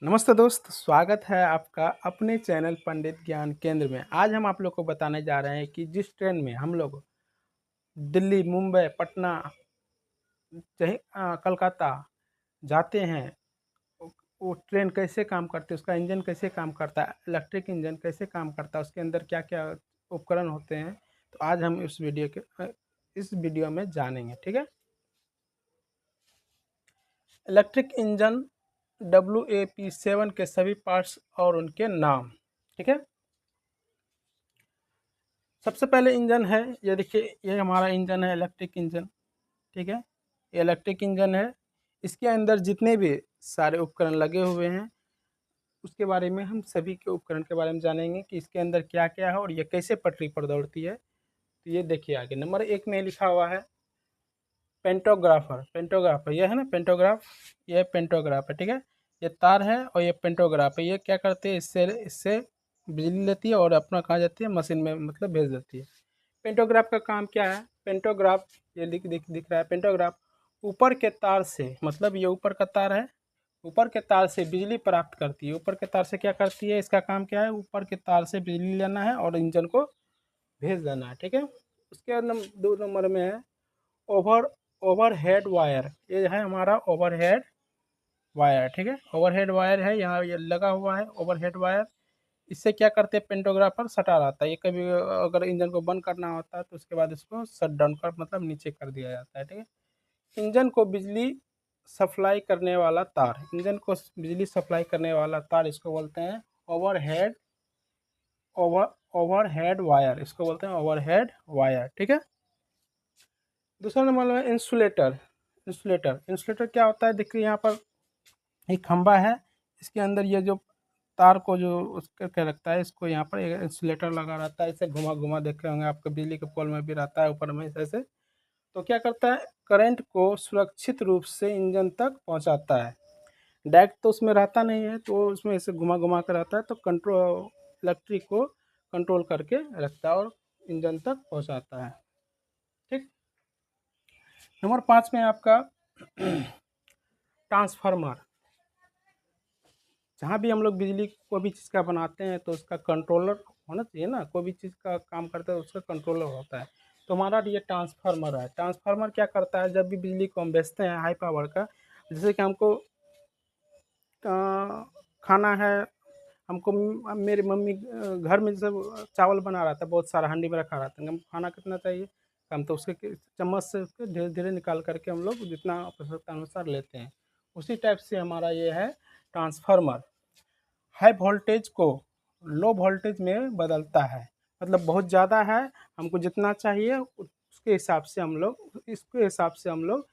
नमस्ते दोस्त, स्वागत है आपका अपने चैनल पंडित ज्ञान केंद्र में। आज हम आप लोग को बताने जा रहे हैं कि जिस ट्रेन में हम लोग दिल्ली, मुंबई, पटना, चाहे कलकत्ता जाते हैं, वो ट्रेन कैसे काम करती है, उसका इंजन कैसे काम करता है, इलेक्ट्रिक इंजन कैसे काम करता है, उसके अंदर क्या क्या उपकरण होते हैं। तो आज हम इस वीडियो में जानेंगे। ठीक है। इलेक्ट्रिक इंजन WAP7 के सभी पार्ट्स और उनके नाम। ठीक है। सबसे पहले इंजन है, ये देखिए, ये हमारा इंजन है, इलेक्ट्रिक इंजन। ठीक है। ये इलेक्ट्रिक इंजन है। इसके अंदर जितने भी सारे उपकरण लगे हुए हैं, उसके बारे में हम सभी के उपकरण के बारे में जानेंगे कि इसके अंदर क्या क्या है और ये कैसे पटरी पर दौड़ती है। तो ये देखिए, आगे नंबर 1 में लिखा हुआ है पेंटोग्राफर। पेंटोग्राफर ये है ना, पेंटोग्राफ, ये पेंटोग्राफ है। ठीक है। ये तार है और ये पेंटोग्राफ है। ये क्या करते हैं, इससे इससे बिजली लेती है और अपना कहाँ जाती है, मशीन में मतलब भेज देती है। पेंटोग्राफ का काम क्या है, पेंटोग्राफ ये दिख रहा है। पेंटोग्राफ ऊपर के तार से, मतलब ये ऊपर का तार है, ऊपर के तार से बिजली प्राप्त करती है। ऊपर के तार से क्या करती है, इसका काम क्या है, ऊपर के तार से बिजली लेना है और इंजन को भेज देना है। ठीक है। उसके 2 नंबर में है ओवर ओवरहेड वायर। ये है हमारा ओवरहेड वायर। ठीक है। ओवरहेड वायर है, यहाँ ये लगा हुआ है ओवरहेड वायर। इससे क्या करते हैं, पेंटोग्राफर सटा रहता है। ये कभी अगर इंजन को बंद करना होता है तो उसके बाद इसको शट डाउन कर मतलब नीचे कर दिया जाता है। ठीक है। इंजन को बिजली सप्लाई करने वाला तार, इंजन को बिजली सप्लाई करने वाला तार इसको बोलते हैं ओवरहेड ओवर ओवरहेड वायर, इसको बोलते हैं ओवरहेड वायर। ठीक है। दूसरा नंबर में इंसुलेटर। इंसुलेटर इंसुलेटर क्या होता है, देखिए यहाँ पर एक खंभा है, इसके अंदर ये जो तार को जो उस करके रखता है, इसको यहाँ पर एक इंसुलेटर लगा रहता है। इसे घुमा घुमा देखे होंगे आपके, बिजली के पोल में भी रहता है ऊपर में ऐसे। तो क्या करता है, करंट को सुरक्षित रूप से इंजन तक पहुँचाता है। डायरेक्ट तो उसमें रहता नहीं है, तो उसमें ऐसे घुमा घुमा कर रहता है, तो कंट्रोल इलेक्ट्रिक को कंट्रोल करके रखता है और इंजन तक पहुँचाता है। ठीक। नंबर 5 में आपका ट्रांसफार्मर। जहाँ भी हम लोग बिजली कोई भी चीज़ का बनाते हैं तो उसका कंट्रोलर होना चाहिए ना, कोई भी चीज़ का काम करते हैं उसका कंट्रोलर होता है। तो हमारा ये ट्रांसफार्मर है। ट्रांसफार्मर क्या करता है, जब भी बिजली को हम बेचते हैं हाई पावर का, जैसे कि हमको खाना है, हमको मेरी मम्मी घर में जैसे चावल बना रहा था, बहुत सारा हांडी में रखा रहा था, हम खाना कितना चाहिए हम तो उसके चम्मच से उसके धीरे धीरे निकाल करके हम लोग जितना आवश्यकता अनुसार लेते हैं। उसी टाइप से हमारा ये है ट्रांसफार्मर। हाई वोल्टेज को लो वोल्टेज में बदलता है, मतलब बहुत ज़्यादा है, हमको जितना चाहिए उसके हिसाब से हम लोग इसके हिसाब से हम लोग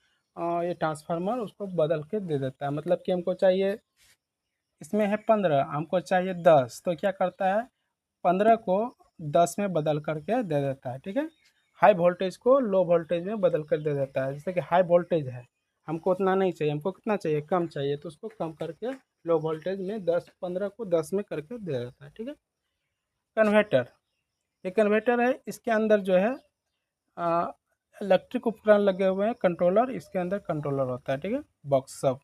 ये ट्रांसफार्मर उसको बदल के दे देता है। मतलब कि हमको चाहिए, इसमें है 15, हमको चाहिए 10, तो क्या करता है, 15 को 10 में बदल करके दे देता है। ठीक है। हाई वोल्टेज को लो वोल्टेज में बदल कर दे देता है। जैसे कि हाई वोल्टेज है, हमको उतना नहीं चाहिए, हमको कितना चाहिए, कम चाहिए, तो उसको कम करके लो वोल्टेज में 15 को 10 में करके दे देता है। ठीक है। कन्वर्टर, ये कन्वर्टर है, इसके अंदर जो है इलेक्ट्रिक उपकरण लगे हुए हैं, कंट्रोलर, इसके अंदर कंट्रोलर होता है। ठीक है। बॉक्स सब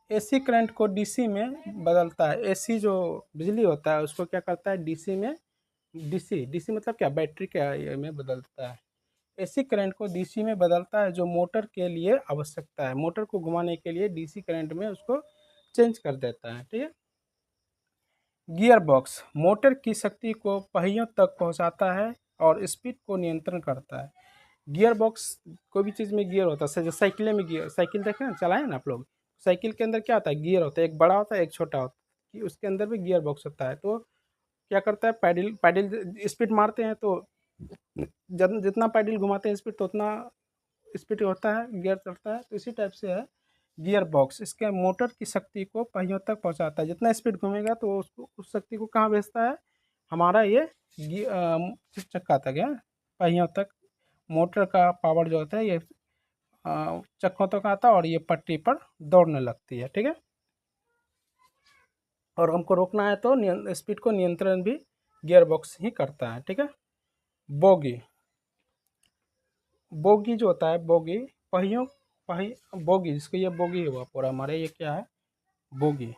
एसी करंट को डीसी में बदलता है। एसी जो बिजली होता है उसको क्या करता है, डीसी में, डीसी डीसी मतलब क्या, बैटरी के ये में बदलता है। एसी करंट को डीसी में बदलता है, जो मोटर के लिए आवश्यकता है, मोटर को घुमाने के लिए डीसी करंट में उसको चेंज कर देता है। ठीक है। गियर बॉक्स मोटर की शक्ति को पहियों तक पहुंचाता है और स्पीड को नियंत्रण करता है। गियर बॉक्स, कोई भी चीज़ में गियर होता है, जैसे साइकिल में गियर, साइकिल देखें ना, चलाएं ना आप लोग, साइकिल के अंदर क्या होता है, गियर होता है, एक बड़ा होता है एक छोटा होता है, कि उसके अंदर भी गियर बॉक्स होता है। तो क्या करता है, पैडल पैडल स्पीड मारते हैं तो जितना पैडल घुमाते हैं स्पीड, तो उतना स्पीड होता है, गियर चलता है। तो इसी टाइप से है गियर बॉक्स, इसके मोटर की शक्ति को पहियों तक पहुंचाता है। जितना स्पीड घूमेगा तो उसको उस शक्ति को कहाँ भेजता है, हमारा ये चक्का तक है, पहियों तक। मोटर का पावर जो होता है ये चक्कों तक आता है और ये पट्टी पर दौड़ने लगती है। ठीक है। और हमको रोकना है तो स्पीड को नियंत्रण भी गियर बॉक्स ही करता है। ठीक है। बोगी, बोगी जो होता है, बोगी पहियों, बोगी जिसको, ये बोगी हुआ पूरा हमारे, ये क्या है, बोगी।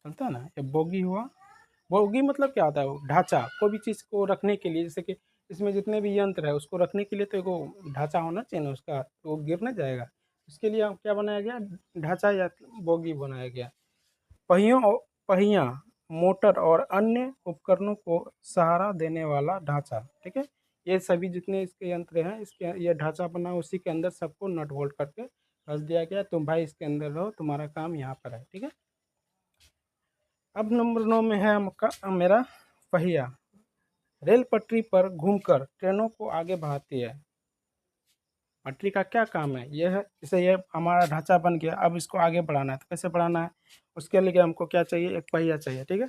चलता है ना। ये बोगी हुआ। बोगी मतलब क्या होता है? वो ढांचा, कोई भी चीज़ को रखने के लिए, जैसे कि इसमें जितने भी यंत्र है उसको रखने के लिए तो एगो ढांचा होना चाहिए ना उसका, तो वो गिर ना जाएगा। उसके लिए क्या बनाया गया? ढांचा या बोगी बनाया गया। पहिया, मोटर और अन्य उपकरणों को सहारा देने वाला ढांचा, ठीक है। ये सभी जितने इसके यंत्र हैं, इसके ये ढांचा बना, उसी के अंदर सबको नट बोल्ट करके रख दिया गया। तुम भाई इसके अंदर रहो, तुम्हारा काम यहाँ पर है, ठीक है। अब नंबर 9 में है मेरा पहिया। रेल पटरी पर घूमकर ट्रेनों को आगे बढ़ाती है। पटरी का क्या काम है? यह है, जैसे ये हमारा ढांचा बन गया, अब इसको आगे बढ़ाना है, तो कैसे बढ़ाना है? उसके लिए हमको क्या चाहिए? एक पहिया चाहिए, ठीक है।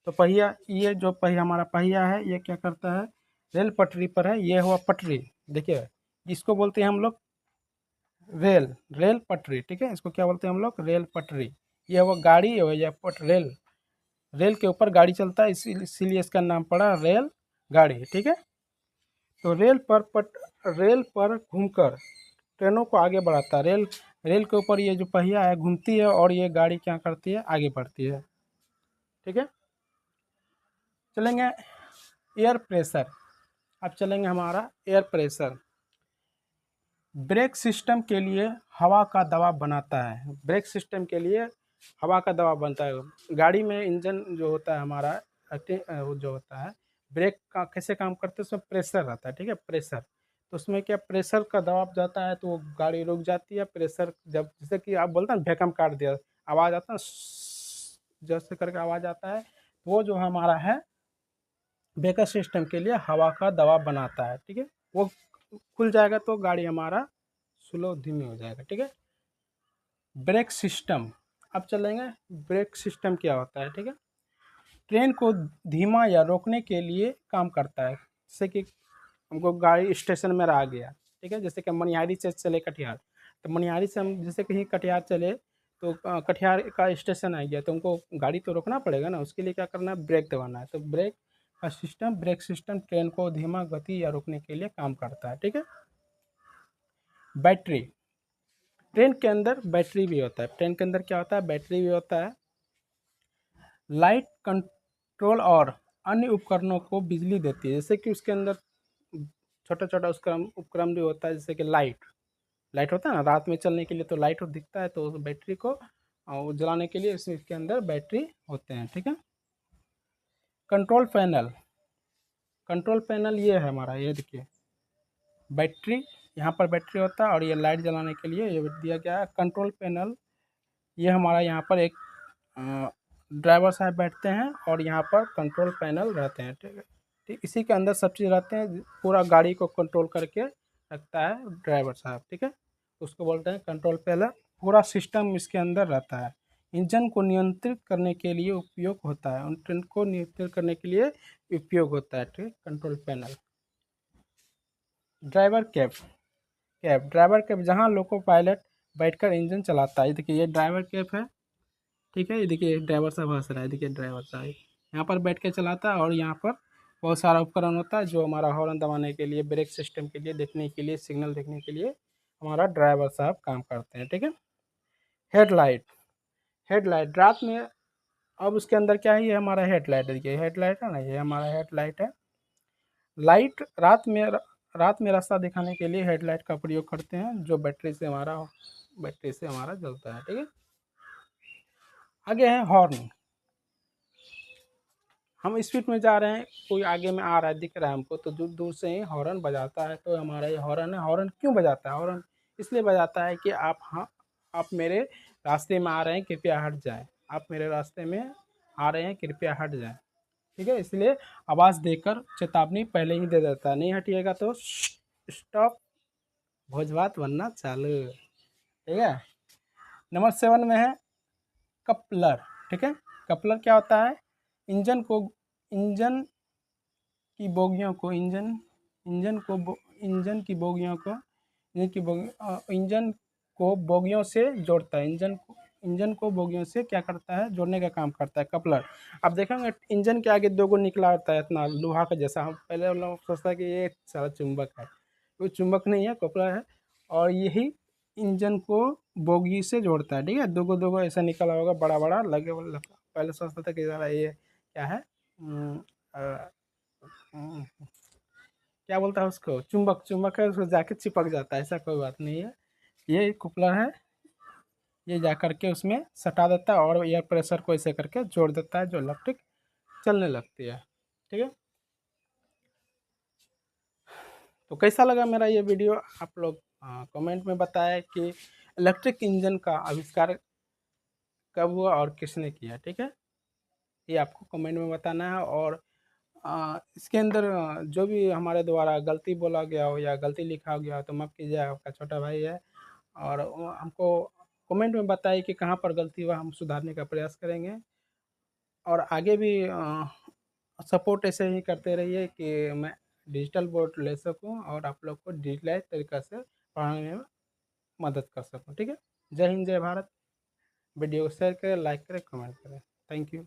तो पहिया, ये जो पहिया हमारा पहिया है, ये क्या करता है? रेल पटरी पर है, ये हुआ पटरी। देखिए, इसको बोलते हैं हम लोग रेल, रेल पटरी, ठीक है। इसको क्या बोलते हैं हम लोग? रेल पटरी। ये हुआ गाड़ी है, या रेल, रेल के ऊपर गाड़ी चलता है, इसीलिए इसका नाम पड़ा रेल गाड़ी, ठीक है। तो रेल पर घूमकर ट्रेनों को आगे बढ़ाता है। रेल, रेल के ऊपर ये जो पहिया है घूमती है, और ये गाड़ी क्या करती है? आगे बढ़ती है, ठीक है। चलेंगे एयर प्रेशर। अब चलेंगे हमारा एयर प्रेशर। ब्रेक सिस्टम के लिए हवा का दबाव बनाता है। ब्रेक सिस्टम के लिए हवा का दबाव बनता है। गाड़ी में इंजन जो होता है हमारा, वो जो होता है, ब्रेक का कैसे काम करते हैं? उसमें प्रेशर रहता है, ठीक है, प्रेशर। तो उसमें क्या, प्रेशर का दबाव जाता है तो वो गाड़ी रुक जाती है। प्रेशर जब, जैसे कि आप बोलते हैं भैकम काट दिया, आवाज़ आता है जैसे करके आवाज़ आता है, वो जो हमारा है ब्रेकर सिस्टम के लिए हवा का दबाव बनाता है, ठीक है। वो खुल जाएगा तो गाड़ी हमारा स्लो धीमी हो जाएगा, ठीक है। Brake system. अब चलेंगे ब्रेक सिस्टम क्या होता है, ठीक है। ट्रेन को धीमा या रोकने के लिए काम करता है। जैसे कि हमको गाड़ी स्टेशन में आ गया, ठीक है, जैसे कि मनिहारी से चले कटिहार, तो मनिहारी से हम जैसे कहीं कटिहार चले, तो कटिहार का स्टेशन आ गया, तो हमको गाड़ी तो रोकना पड़ेगा ना। उसके लिए क्या करना है? ब्रेक दबाना है। तो ब्रेक का सिस्टम, ब्रेक सिस्टम ट्रेन को धीमा गति या रोकने के लिए काम करता है, ठीक है। बैटरी। ट्रेन के अंदर बैटरी भी होता है। ट्रेन के अंदर क्या होता है? बैटरी भी होता है। लाइट कंट्रोल और अन्य उपकरणों को बिजली देती है। जैसे कि उसके अंदर छोटा छोटा उपकरण उपकरण भी होता है, जैसे कि लाइट, लाइट होता है ना, रात में चलने के लिए तो लाइट दिखता है, तो बैटरी को जलाने के लिए इसके अंदर बैटरी होते हैं, ठीक है। Control panel. कंट्रोल पैनल ये है हमारा, ये देखिए बैटरी, यहाँ पर बैटरी होता है, और ये लाइट जलाने के लिए ये दिया गया है कंट्रोल पैनल। ये हमारा यहाँ पर एक ड्राइवर साहब बैठते हैं, और यहाँ पर कंट्रोल पैनल रहते हैं, ठीक है। ठीक, इसी के अंदर सब चीज़ रहते हैं, पूरा गाड़ी को कंट्रोल करके रखता है ड्राइवर साहब, ठीक है। उसको बोलते हैं कंट्रोल पैनल। पूरा सिस्टम इसके अंदर रहता है। इंजन को नियंत्रित करने के लिए उपयोग होता है, उन ट्रेन को नियंत्रित करने के लिए उपयोग होता है, ठीक, control panel. Driver cab. Driver cab, जहाँ लोको पायलट बैठकर इंजन चलाता है। देखिए ये ड्राइवर कैब है, ठीक है। ये देखिए ड्राइवर साहब हंस रहा है, देखिए ड्राइवर साहब यहाँ पर बैठ के चलाता है, और यहाँ पर बहुत सारा उपकरण होता है जो हमारा हॉर्न दबाने के लिए, ब्रेक सिस्टम के लिए, देखने के लिए, सिग्नल देखने के लिए हमारा ड्राइवर साहब काम करते हैं, ठीक है। हेडलाइट। हेडलाइट रात में, अब उसके अंदर क्या है? ये हमारा हेडलाइट है, देखिए हेडलाइट है ना, ये हमारा हेडलाइट है। लाइट रात में रास्ता दिखाने के लिए हेडलाइट का प्रयोग करते हैं, जो बैटरी से हमारा जलता है, ठीक है। आगे है हॉर्न। हम स्पीड में जा रहे हैं, कोई आगे में आ रहा है, दिख रहा है हमको, तो दूर दूर से ही हॉर्न बजाता है। तो हमारा ये हॉर्न है। हॉर्न क्यों बजाता है? हॉर्न इसलिए बजाता है कि आप मेरे रास्ते में आ रहे हैं, कृपया हट जाएं। आप मेरे रास्ते में आ रहे हैं, कृपया हट जाएं, ठीक है। इसलिए आवाज़ देकर चेतावनी पहले ही दे देता है, नहीं हटिएगा तो स्टॉप, भोज भात बनना चालू, ठीक है। नंबर 7 में है कपलर, ठीक है। कपलर क्या होता है? इंजन को इंजन की बोगियों को इंजन को इंजन की बोगियों को इंजन को बोगियों से जोड़ता है। इंजन को बोगियों से क्या करता है? जोड़ने का काम करता है कपलर। आप देखेंगे इंजन के आगे 2 गो निकला होता है, इतना लोहा का जैसा। हम पहले लोग सोचता है कि ये सारा चुंबक है, वो चुंबक नहीं है, कपलर है। और यही इंजन को बोगी से जोड़ता है, ठीक है। 2 गो ऐसा निकला होगा, बड़ा बड़ा लगे पहले सोचता था कि साला ये क्या है, अ, उम, क्या बोलता है उसको, चुंबक चुंबक है, उसको जाके चिपक जाता है। ऐसा कोई बात नहीं है, ये कूपलर है, ये जा करके उसमें सटा देता है और एयर प्रेशर को ऐसे करके जोड़ देता है, जो इलेक्ट्रिक चलने लगती है। ठीक है, तो कैसा लगा मेरा ये वीडियो, आप लोग कमेंट में बताएं कि इलेक्ट्रिक इंजन का आविष्कार कब हुआ और किसने किया। ठीक है, ये आपको कमेंट में बताना है। और इसके अंदर जो भी हमारे द्वारा गलती बोला गया हो या गलती लिखा गया हो तो माफ़ कीजिए, आपका छोटा भाई है। और हमको कमेंट में बताइए कि कहाँ पर गलती हुआ, हम सुधारने का प्रयास करेंगे। और आगे भी सपोर्ट ऐसे ही करते रहिए कि मैं डिजिटल बोर्ड ले सकूं और आप लोग को डिजिटलाइज तरीक़ा से पढ़ाने में मदद कर सकूं। ठीक है, जय हिंद, जय भारत। वीडियो को शेयर करें, लाइक करें, कमेंट करें। Thank you.